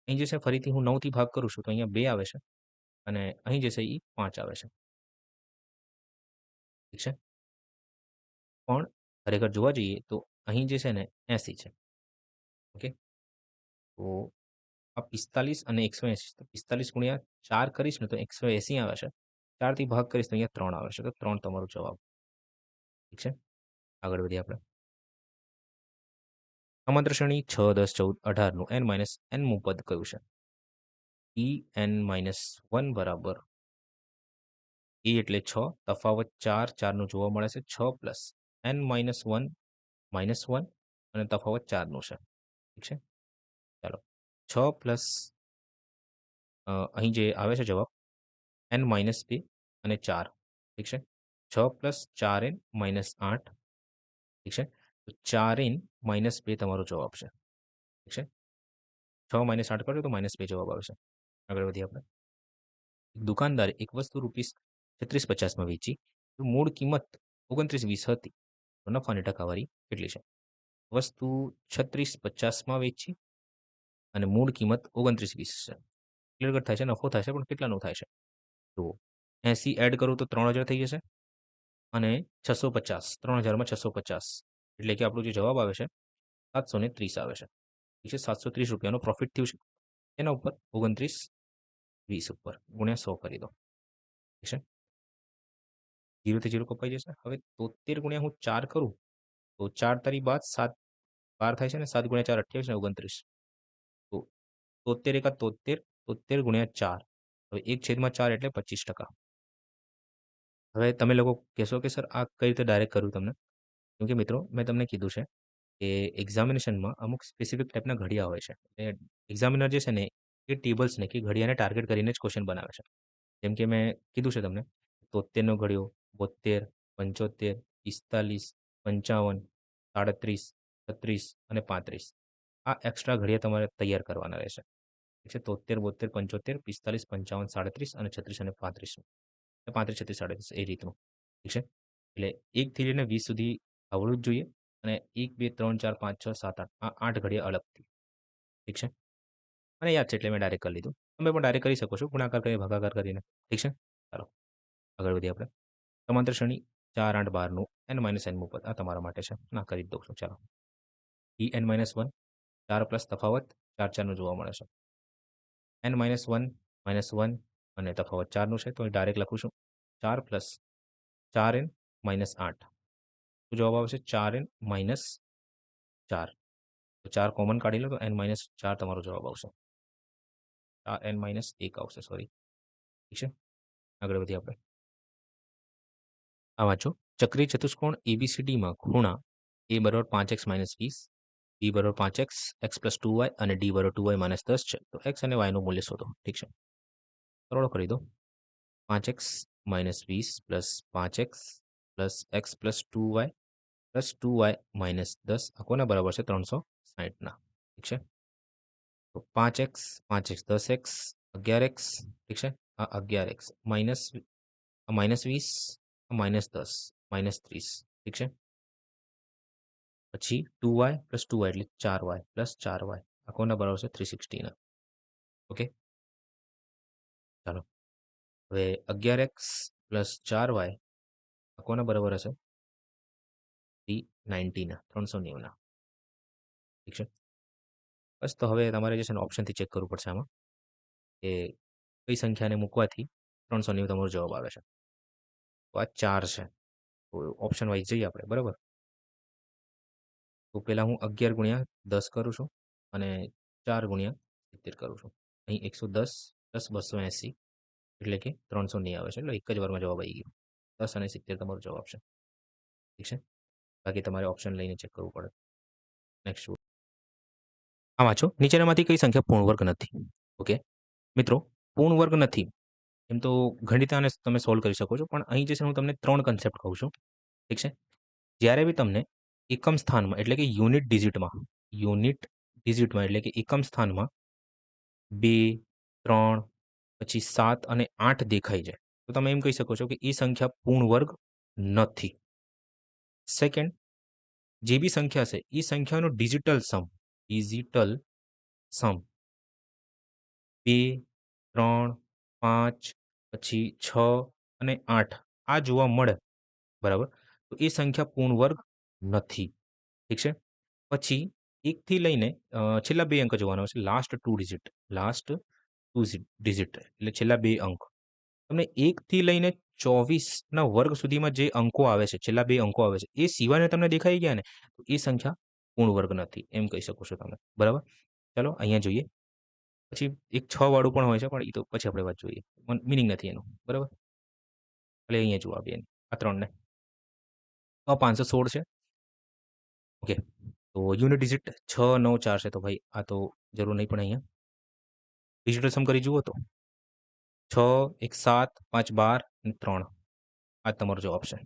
અહીં જે છે ફરીથી હું 9થી ભાગ કરું છું તો અહીંયા 2 આવે છે અને અહીં જે છે એ 5 આવે છે. ઠીક છે. પણ ખરેખર જોવા જઈએ તો અહીં જે છે ને 80 છે. ઓકે, તો આ 45 અને 180. તો 45 ગુણ્યા 4 કરીશ ને તો 180 આવે છે. 4થી ભાગ કરીશ તો અહીંયા 3 આવે છે. તો 3 તમારો જવાબ. ઠીક છે. આગળ વધીએ આપણે. સમાંતર શ્રેણી 6 10 14 18નું n-mું પદ કયું છે? en-1 બરાબર એ એટલે 6, તફાવત 4 4નું જોવા મળે છે. 6 પ્લસ n-1 -1 અને તફાવત 4નું છે. ઠીક છે. ચાલો 6 પ્લસ અહીં જે આવે છે જવાબ n-2 અને 4. ઠીક છે. 6 પ્લસ 4n -8. ઠીક છે. તો 4n -2 તમારો જવાબ છે. ઠીક છે. 6 -8 કરો તો -2 જવાબ આવશે. આગળ વધીએ આપણે. દુકાનદારે એક વસ્તુ ₹36.50 વેચી, તો મૂળ કિંમત 29.20 હતી. તો નફાની ટકાવારી કેટલી છે? વસ્તુ 36.50 વેચી અને મૂળ કિંમત 29.20 છે. ક્લિયર કટ થાય છે, નફો થાય છે, પણ કેટલાનો થાય છે? જુઓ, 80 એડ કરું તો 3000 થઈ જશે અને 650, 3000 માં 650 એટલે કે આપણો જે જવાબ આવે છે 730 આવે છે. ઠીક છે, ₹730 પ્રોફિટ થયું છે. એના ઉપર 29.20 ઉપર ગુણ્યા 100 કરી દો. ઠીક છે, 0 થી 0 કપાઈ જશે. હવે 73 ગુણ્યા હું 4 કરું તો 4 તારી બાદ 7 12 થાય છે ને, 7 ગુણ્યા 4 28 ને 29. તો 73 એકા 73, 73 ગુણ્યા 4. હવે 1/4 એટલે 25%. હવે તમે લોકો કહેશો કે સર આ કઈ રીતે ડાયરેક્ટ કર્યું તમને? કેમ કે મિત્રો મેં તમને કીધું છે કે એક્ઝામિનેશનમાં અમુક સ્પેસિફિક ટાઈપના ઘડિયા હોય છે. એટલે એક્ઝામિનર જે છે ને એ ટેબલ્સને કે ઘડિયાને ટાર્ગેટ કરીને જ ક્વેશ્ચન બનાવે છે. જેમ કે મેં કીધું છે તમને 73નો ઘડિયો, 72, 75, 45, 55, 37, 36 અને 35. આ એક્સ્ટ્રા ઘડિયા તમારે તૈયાર કરવાના રહેશે. ઠીક છે, 73, 72, 75, 45, 55, 37 અને 36 અને 35. 35, 36, 37 એ રીતનું. ઠીક છે, એટલે 1 થી લઈને 20 સુધી આવડવું જ જોઈએ અને 1, 2, 3, 4, 5, 6, 7, 8 આ 8 ઘડિયા અલગથી. ઠીક છે, મને યાદ છે એટલે મેં ડાયરેક્ટ કરી લીધું. તમે પણ ડાયરેક્ટ કરી શકો છો ગુણાકાર કરીને, ભાગાકાર કરીને. ઠીક છે, ચાલો આગળ વધીએ આપણે. સમાંતર શ્રેણી 4, 8, 12નું n-n પદ આ તમારા માટે છે. ના કરી જ દઉં છું, ચાલો. En-1 4 પ્લસ તફાવત 4 4નું જોવા મળે છે. n-1 -1 અને તફાવત 4નું છે, તો અહીં ડાયરેક્ટ લખું છું 4 પ્લસ 4n -8. તો જવાબ આવશે 4n -4. તો 4 કોમન કાઢી લો તો n-4 તમારો જવાબ આવશે. n-1 આવશે, સોરી. ઠીક છે, આગળ વધીએ આપણે. આ વાંચો, ચક્રીય ચતુષ્કોણ ABCDમાં ખૂણા a બરાબર 5x - 20, b બરાબર 5x, x + 2y અને d બરાબર 2y - 10 છે. તો x અને y નું મૂલ્ય શોધો. ઠીક છે, સરળ કરી દો. 5x - 20 plus 5x plus x plus 2y plus 2y - 10 આ કોના બરાબર છે? 360ના. ઠીક છે, તો 5x 5x 10x 11x. ઠીક છે, આ 11x માઇનસ -20 -10 -30. ઠીક છે, પછી 2y પ્લસ 2y એટલે 4y પ્લસ 4y આ કોના બરાબર છે? 360ના. ઓકે, ચાલો હવે 11x પ્લસ 4y આ કોના બરાબર હશે? 390ના, 390ના. ઠીક છે, બસ તો હવે તમારે જે છે ને ઓપ્શનથી ચેક કરવું પડશે આમાં કે કઈ સંખ્યાને મૂકવાથી 390 તમારો જવાબ આવે છે. તો આ 4 છે, તો ઓપ્શન વાઇઝ જઈએ આપણે, બરાબર. તો પહેલાં હું 11 ગુણ્યા 10 કરું છું અને 4 ગુણ્યા 70 કરું છું. અહીં 110 પ્લસ 280 એટલે કે 390 આવે છે. એટલે એક જ વારમાં જવાબ આવી ગયો. 10 અને 70 તમારો જવાબ છે. ઠીક છે, બાકી તમારે ઓપ્શન લઈને ચેક કરવું પડે. નેક્સ્ટ આ વાંચો, નીચેનામાંથી કઈ સંખ્યા પૂર્ણ વર્ગ નથી? ઓકે મિત્રો, પૂર્ણ વર્ગ નથી એમ તો ગણિતાને તમે સોલ્વ કરી શકો છો, પણ અહીં જે છે હું તમને 3 કન્સેપ્ટ કહું છું. ઠીક છે, જ્યારે બી તમને એકમ સ્થાનમાં એટલે કે યુનિટ ડિજિટમાં એટલે કે એકમ સ્થાનમાં 2, 3, પછી 7 અને 8 દેખાઈ જાય તો તમે એમ કહી શકો છો કે એ સંખ્યા પૂર્ણ વર્ગ નથી. સેકન્ડ, જે બી સંખ્યા છે એ સંખ્યાનો ડિજિટલ સમ 2, 3, 5 પછી 6 અને 8 આ જોવા મળે, બરાબર, તો એ સંખ્યા પૂર્ણ વર્ગ નથી. ઠીક છે, પછી 1 થી લઈને છેલ્લા 2 અંક જોવાના છે. લાસ્ટ 2 ડિજિટ એટલે છેલ્લા 2 અંક. તમને 1 થી લઈને 24ના વર્ગ સુધીમાં જે અંકો આવે છે, છેલ્લા 2 અંકો આવે છે, એ સિવાયને તમને દેખાઈ ગયા ને તો એ સંખ્યા પૂર્ણ વર્ગ નથી એમ કહી શકો છો તમે, બરાબર. ચાલો અહીંયા જોઈએ. પછી એક 6 વાળું પણ હોય છે, પણ એ તો પછી આપણે વાત જોઈએ. મીનિંગ નથી એનું, બરાબર. એટલે અહીંયા જુઓ આપીએ આ 3ને. તો 516 છે. ઓકે, તો યુનિટ ડિજિટ 6, 9, 4 છે, તો ભાઈ આ તો જરૂર નહીં પણ અહીંયા ડિજિટલ સમ કરી જુઓ તો 6, 1, 7, 5, 12 અને 3 આ તમારો જવાબ છે.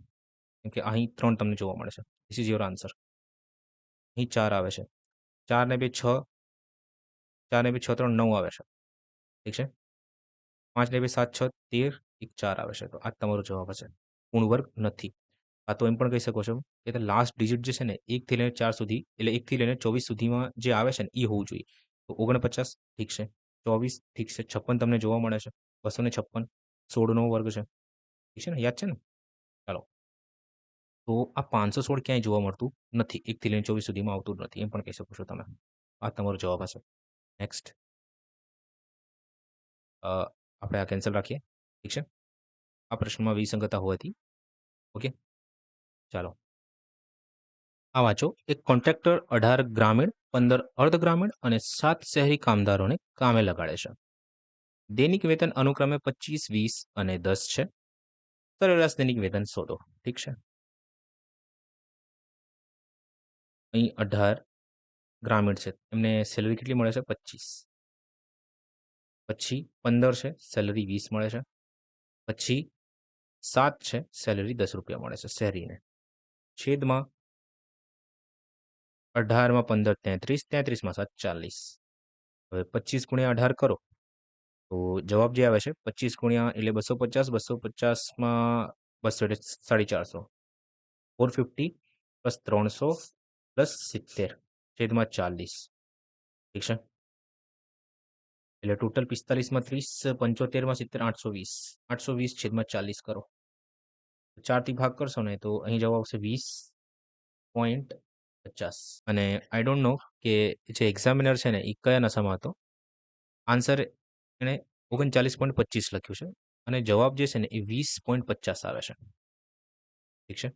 કેમ કે અહીં 3 તમને જોવા મળે છે. This is your answer. અહીં 4 આવે છે. 4 ને 2 6, 4 ને 2 6, 3 9 આવે છે. ઠીક છે, 5 ને 2 7 6 13 એક 4 આવે છે. તો આ તમારો જવાબ હશે. પૂર્ણ વર્ગ નથી. આ તો એમ પણ કહી શકો છો કે લાસ્ટ ડિજિટ જે છે ને 1 થી લઈને 4 સુધી એટલે 1 થી લઈને 24 સુધીમાં જે આવે છે ને એ હોવું જોઈએ. તો 49 ઠીક છે. 24 ઠીક છે. 56 તમને જોવા મળે છે. 256 16નો વર્ગ છે. ઠીક છે ને? યાદ છે ને? ચાલો. તો આ 516 ક્યાંય જોવા મળતું નથી. 1 થી લઈને 24 સુધીમાં આવતું જ નથી. એમ પણ કહી શકો છો તમે. આ તમારો જવાબ હશે. નેક્સ્ટ આપણે આ કેન્સલ રાખીએ. ઠીક છે? આ પ્રશ્નમાં વિસંગતતા હોવાથી ઓકે. ચાલો. આ વાંચો. એક કોન્ટ્રાક્ટર 18 ગ્રામીણ, 15 અર્ધ ગ્રામીણ અને 7 શહેરી કામદારોને કામે લગાડે છે. દૈનિક વેતન અનુક્રમે 25, 20 અને 10 છે. સરેરાશ દૈનિક વેતન શોધો. ઠીક છે? અહીં 18 ગ્રામીણ છે. એમને સેલરી કેટલી મળે છે? 25. પછી 15 છે, સેલરી 20 મળે છે. પછી 7 છે, સેલરી ₹10 મળે છે શહેરીને. છેદમાં 18 માં 15 33, 33 માં 7 40. હવે 25 ગુણ્યા 18 કરો તો જવાબ જે આવે છે 25 ગુણ્યા એટલે 250, 250 માં 200 એટલે 450. 450 પ્લસ 300 પ્લસ 70 છેદમાં 40. ઠીક છે? એટલે ટોટલ 45 માં 30, 75 માં 70, 820. 820 છેદમાં 40 કરો. 4 થી ભાગ કરશો ને તો અહીં જવાબ આવશે 20.50. અને આઈ ડોન્ટ નો કે જે એક્ઝામિનર છે ને એ કયા નશામાં હતો. આન્સર એણે 39.25 લખ્યું છે અને જવાબ જે છે ને એ 20.50 આવે છે. ઠીક છે?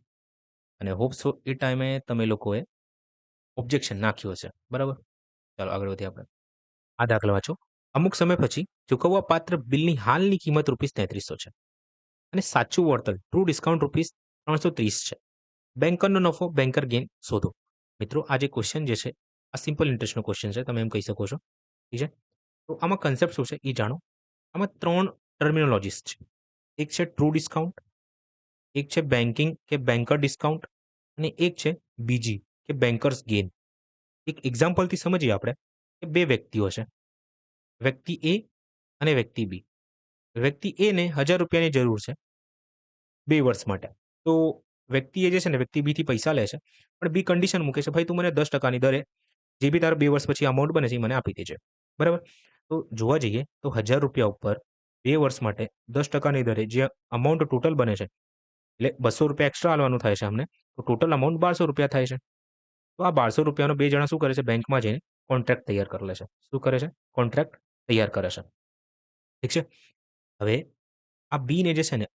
અને હોપ સો એ ટાઈમે તમે લોકોએ ઓબ્જેક્શન નાખ્યું હશે. બરાબર? ચાલો આગળ વધીએ આપણે. આ દાખલા વાંચો. અમુક સમય પછી ચૂકવવા પાત્ર બિલની હાલની કિંમત ₹3300 છે અને સાચું વળતર ટ્રુ ડિસ્કાઉન્ટ ₹330 છે. બેન્કરનો નફો, બેન્કર ગેઇન શોધો. મિત્રો આ જે ક્વેશ્ચન જે છે આ સિમ્પલ ઇન્ટરેસ્ટનો ક્વેશ્ચન છે. તમે એમ કહી શકો છો. ઠીક છે? તો આમાં કન્સેપ્ટ શું છે એ જાણો. આમાં 3 ટર્મિનોલોજીસ છે. એક છે ટ્રુ ડિસ્કાઉન્ટ, એક છે બેન્કિંગ કે બેન્કર ડિસ્કાઉન્ટ અને એક છે બીજી કે બેન્કર્સ ગેઇન. એક એક્ઝામ્પલથી સમજીએ આપણે કે 2 વ્યક્તિઓ છે. વ્યક્તિ એ અને વ્યક્તિ બી. વ્યક્તિ એ ને ₹1000 ની જરૂર છે 2 વર્ષ માટે. તો વ્યક્તિ એ જે છે ને વ્યક્તિ બી થી પૈસા લે છે. પણ બી કન્ડિશન મૂકે છે, "ભાઈ તું મને 10% ની દરે જે બી તારા 2 વર્ષ પછી અમાઉન્ટ બને છે એ મને આપી દેજે." બરાબર? તો જોવા જઈએ તો ₹1000 ઉપર 2 વર્ષ માટે 10% ની દરે જે અમાઉન્ટ ટોટલ બને છે એટલે ₹200 એક્સ્ટ્રા આલવાનું થાય છે અમને. તો ટોટલ અમાઉન્ટ ₹1200 થાય છે. તો આ ₹1200 નો 2 જણા શું કરે છે બેંકમાં જઈને કોન્ટ્રાક્ટ તૈયાર કરી લે છે. શું કરે છે? કોન્ટ્રાક્ટ તૈયાર કરે છે. ઠીક છે? હવે આ બીને જે છે ને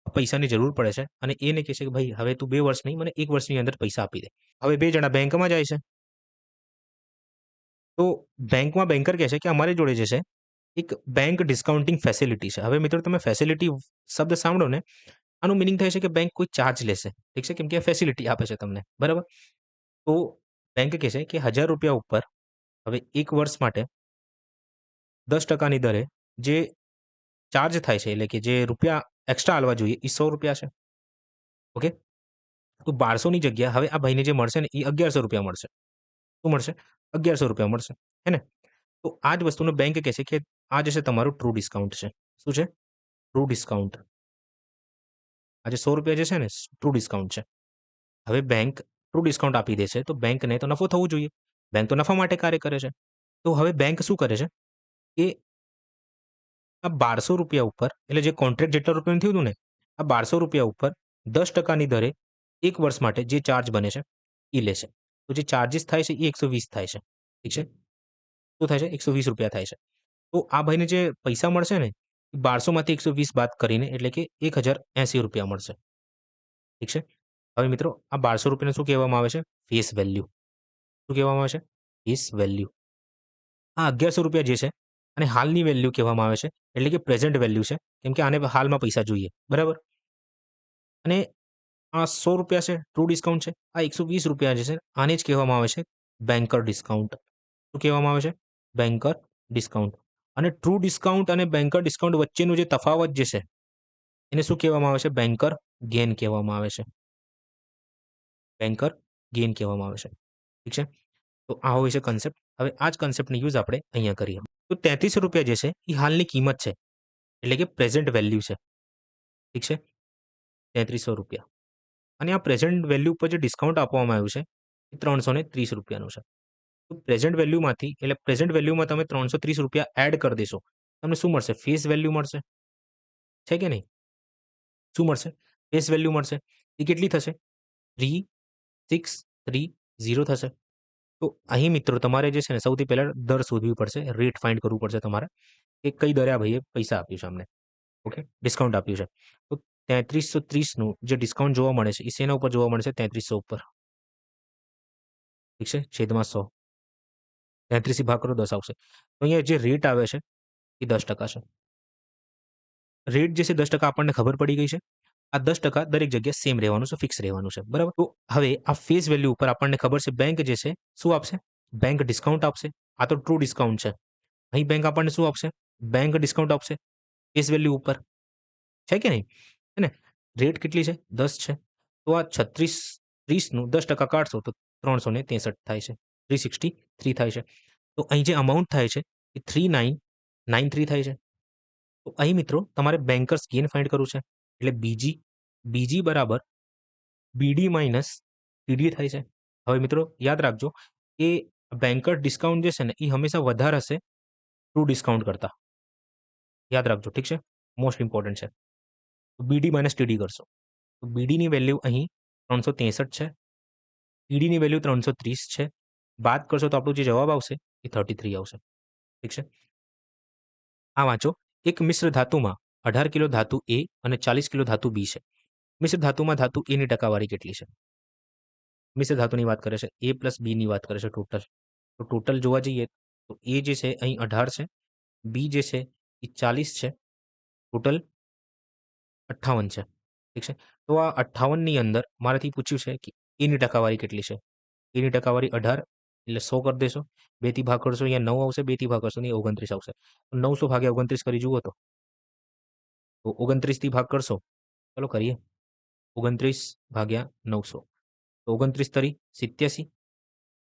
પૈસાની જરૂર પડે છે અને એને કહે છે કે ભાઈ હવે તું 2 વર્ષ નહીં મને 1 વર્ષની અંદર પૈસા આપી દે. હવે 2 જણા બેંકમાં જાય છે. તો બેંકમાં બેન્કર કહે છે કે અમારી જોડે જે છે એક બેંક ડિસ્કાઉન્ટિંગ ફેસિલિટી છે. હવે મિત્રો તમે ફેસિલિટી શબ્દ સાંભળો ને આનું મીનિંગ થાય છે કે બેંક કોઈ ચાર્જ લેશે. ઠીક છે? કેમ કે ફેસિલિટી આપે છે તમને. બરાબર? તો બેંક કહે છે કે ₹1000 ઉપર હવે 1 વર્ષ માટે 10% ની દરે જે ચાર્જ થાય છે એટલે કે જે રૂપિયા એક્સ્ટ્રા આલવા જોઈએ એ ₹100 છે. ઓકે? તો 1200 ની જગ્યા હવે આ ભાઈને જે મળશે ને એ ₹1100 મળશે. શું મળશે? ₹1100 મળશે. હે ને? તો આ જ વસ્તુનો બેંક કહે છે કે આ જે છે તમારું ટ્રુ ડિસ્કાઉન્ટ છે. શું છે? True discount. આ જે ₹100 જે છે ને ટ્રુ ડિસ્કાઉન્ટ છે. હવે બેંક ટ્રુ ડિસ્કાઉન્ટ આપી દે છે તો બેંકને તો નફો થવું જોઈએ. બેંક તો નફા માટે કાર્ય કરે છે. તો હવે બેંક શું કરે છે કે આ ₹1200 ઉપર એટલે જે કોન્ટ્રાક્ટ જેટલા રૂપિયાનું થયું હતું ને, આ ₹1200 ઉપર 10% ની દરે 1 વર્ષ માટે જે ચાર્જ બને છે, એ લે છે. તો જે ચાર્જિસ થાય છે એ 120 થાય છે. ઠીક છે? શું થાય છે? ₹120 થાય છે. તો આ ભાઈને જે પૈસા મળશે ને, એ 1200 માંથી 120 બાદ કરીને એટલે કે ₹1080 મળશે. ઠીક છે? હવે મિત્રો આ ₹1200 ને શું કહેવામાં આવે છે? Face value. શું કહેવામાં આવે છે? Face value. આ ₹1100 જે છે અને હાલની વેલ્યુ કહેવામાં આવે છે. એટલે કે પ્રેઝન્ટ વેલ્યુ છે. કેમ કે આને હાલમાં પૈસા જોઈએ. બરાબર? અને આ ₹100 છે, ટ્રુ ડિસ્કાઉન્ટ છે. આ ₹120 જે છે, આને જ કહેવામાં આવે છે બેન્કર ડિસ્કાઉન્ટ. શું કહેવામાં આવે છે? Banker discount. અને ટ્રુ ડિસ્કાઉન્ટ અને બેન્કર ડિસ્કાઉન્ટ વચ્ચેનો જે તફાવત જે છે, એને શું કહેવામાં આવે છે? બેન્કર ગેઇન કહેવામાં આવે છે. બેન્કર ગેઇન કહેવામાં આવે છે. ઠીક છે? તો આ હોય છે કન્સેપ્ટ. હવે આ જ કન્સેપ્ટની યુઝ આપણે અહીંયા કરીએ. તો ₹3300 જે છે, એ હાલની કિંમત છે. એટલે કે પ્રેઝન્ટ વેલ્યુ છે, ઠીક છે, 3300 રૂપિયા. અને આ પ્રેઝન્ટ વેલ્યુ પર જે ડિસ્કાઉન્ટ આપવામાં આવ્યું છે એ 330 રૂપિયાનું છે. તો પ્રેઝન્ટ વેલ્યુમાંથી એટલે પ્રેઝન્ટ વેલ્યુમાં તમે 330 રૂપિયા એડ કરી દેશો. તમને શું મળશે? ફેસ વેલ્યુ મળશે. છે કે નહીં? શું મળશે? ફેસ વેલ્યુ મળશે. એ કેટલી થશે? 3630 થશે. તો અહીં મિત્રો તમારે જે છે ને સૌથી પહેલા દર શોધવી પડશે, રેટ ફાઇન્ડ કરવું પડશે તમારે કે કઈ દરે આ ભાઈએ પૈસા આપ્યું છે અમને. ઓકે, ડિસ્કાઉન્ટ આપ્યું છે. તો 3330નું જે ડિસ્કાઉન્ટ જોવા મળે છે એ શેના ઉપર જોવા મળે છે? 3300 ઉપર. ઠીક છે, છેદમાં 100. 33 ભાગ કરો 10 આવશે. તો અહીંયા જે રેટ આવે છે એ 10% છે. રેટ જે છે 10% આપણને ખબર પડી ગઈ છે. આ 10% દરેક જગ્યાએ સેમ રહેવાનું છે, ફિક્સ રહેવાનું છે, બરાબર. તો હવે આ ફેસ વેલ્યુ ઉપર આપણને ખબર છે બેંક જે છે શું આપશે? બેંક ડિસ્કાઉન્ટ આપશે. આ તો ટ્રુ ડિસ્કાઉન્ટ છે. અહીં બેંક આપણને શું આપશે? બેંક ડિસ્કાઉન્ટ આપશે ફેસ વેલ્યુ ઉપર. છે કે નહીં? હે ને? રેટ કેટલી છે? 10 છે. તો આ 3630નું 10% કાઢશો તો 363 થાય છે. 363 થાય છે. તો અહીં જે અમાઉન્ટ થાય છે એ 3993 થાય છે. તો અહીં મિત્રો તમારે બેન્કર્સ ગેઇન ફાઇન્ડ કરવું છે. એટલે બીજી બરાબર બીડી માઇનસ ટીડી થાય છે. હવે મિત્રો યાદ રાખજો કે બેન્કર ડિસ્કાઉન્ટ જે છે ને એ હંમેશા વધારે હશે ટ્રુ ડિસ્કાઉન્ટ કરતા. યાદ રાખજો, ઠીક છે? મોસ્ટ ઇમ્પોર્ટન્ટ છે. તો બીડી માઇનસ ટીડી કરશો. તો બીડીની વેલ્યુ અહીં 363 છે. ટીડીની વેલ્યુ 330 છે. બાદ કરશો તો આપણો જે જવાબ આવશે એ 33 આવશે. ઠીક છે? આ વાંચો. એક મિશ્ર ધાતુમાં 18 કિલો ધાતુ એ અને 40 કિલો ધાતુ બી છે. મિશ્ર ધાતુમાં ધાતુ એની ટકાવારી કેટલી છે? મિશ્ર ધાતુની વાત કરે છે, એ પ્લસ બીની વાત કરે છે ટોટલ. તો ટોટલ જોવા જઈએ તો એ જે છે અહીં 18 છે, બી જે છે એ 40 છે, ટોટલ 58 છે. ઠીક છે? તો આ 58ની અંદર મારાથી પૂછ્યું છે કે એની ટકાવારી કેટલી છે? એની ટકાવારી 18 એટલે 100 કરી દેશો. 2થી ભાગ કરશો અહીંયા 9 આવશે, 2થી ભાગ કરશો અહીંયા 29 આવશે. 900 ભાગ્યા 29 કરી જુઓ તો 29થી ભાગ કરશો. ચલો કરીએ. 29 ભાગ્યા 900 તો 29 તરી 87.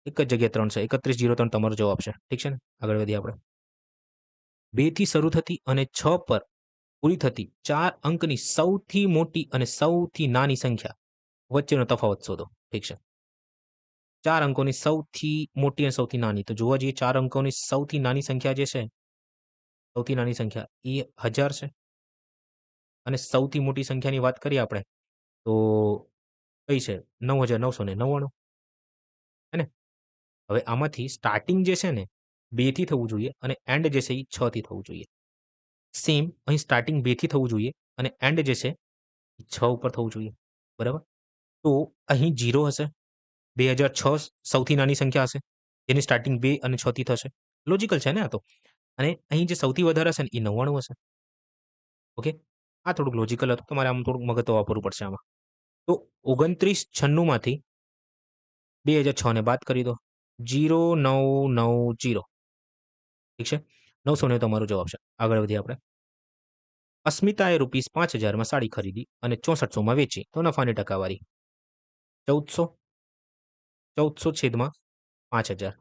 એક જ જગ્યાએ 3 છે. 3103 તમારો જવાબ છે. ઠીક છે ને? આગળ વધીએ આપણે. 2 થી શરૂ થતી અને 6 પર પૂરી થતી 4 અંકની સૌથી મોટી અને સૌથી નાની સંખ્યા વચ્ચેનો તફાવત શોધો. ઠીક છે? 4 અંકોની સૌથી મોટી અને સૌથી નાની. તો જોવા જઈએ 4 અંકોની સૌથી નાની સંખ્યા જે છે, સૌથી નાની સંખ્યા એ 1000 છે. અને સૌથી મોટી સંખ્યાની વાત કરીએ આપણે તો કઈ છે? 9999. હે ને? હવે આમાંથી સ્ટાર્ટિંગ જે છે ને 2 થી થવું જોઈએ અને એન્ડ જે છે એ 6 થી થવું જોઈએ. સેમ અહીં સ્ટાર્ટિંગ 2 થી થવું જોઈએ અને એન્ડ જે છે એ 6 ઉપર થવું જોઈએ. બરાબર? તો અહીં 0 હશે. 2006 સૌથી નાની સંખ્યા હશે. જેની સ્ટાર્ટિંગ 2 અને 6 થી થશે. લોજિકલ છે ને આ તો? અને અહીં જે સૌથી વધારે હશે ને એ 99 હશે. ઓકે? આ થોડુંક લોજિકલ હતું. તમારે આમ થોડુંક મગજ તો વાપરવું પડશે આમાં. તો 2996માંથી 2006 ને બાદ કરી દો. 0990. ઠીક છે? 990 તમારો જવાબ છે. આગળ વધીએ આપણે. અસ્મિતાએ ₹5000માં સાડી ખરીદી અને 6400માં વેચી. તો નફાની ટકાવારી 1400 છેદમાં 5000.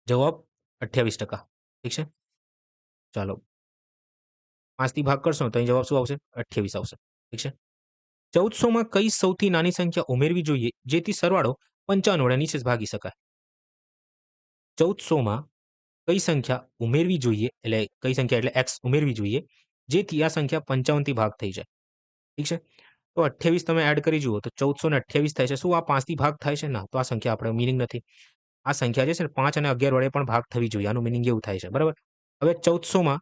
જવાબ 28%. ઠીક છે? ચાલો 5થી ભાગ કરશો તો અહીં જવાબ શું આવશે? 28 આવશે. ઠીક છે? 1400માં કઈ સૌથી નાની સંખ્યા ઉમેરવી જોઈએ જેથી સરવાળો 55 વડે નીચે ભાગી શકાય? 1400માં કઈ સંખ્યા ઉમેરવી જોઈએ એટલે કઈ સંખ્યા એટલે x ઉમેરવી જોઈએ જેથી આ સંખ્યા 55થી ભાગ થઈ જાય. ઠીક છે? તો 28 તમે એડ કરી જુઓ તો 1400 ને 28 થાય છે. શું આ 5થી ભાગ થાય છે? ના, તો આ સંખ્યા આપણે મીનિંગ નથી. આ સંખ્યા જે છે ને 5 અને 11 વડે પણ ભાગ થવી જોઈએ. આનું મીનિંગ એવું થાય છે. બરાબર? હવે 1400માં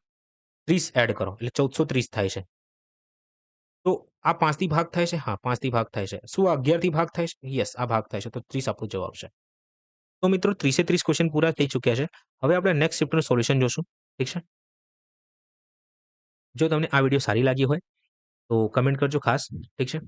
30 એડ કરો એટલે 1430 થાય છે. તો આ 5થી ભાગ થાય છે? હા, 5થી ભાગ થાય છે. શું આ 11થી ભાગ થાય છે? યસ, આ ભાગ થાય છે. તો 30 આપણો જવાબ છે. તો મિત્રો 30 ક્વેશ્ચન પૂરા થઈ ચૂક્યા છે. હવે આપણે નેક્સ્ટ શિફ્ટનું સોલ્યુશન જોશું. ઠીક છે? જો તમને આ વિડીયો સારી લાગી હોય તો કમેન્ટ કરજો ખાસ. ઠીક છે?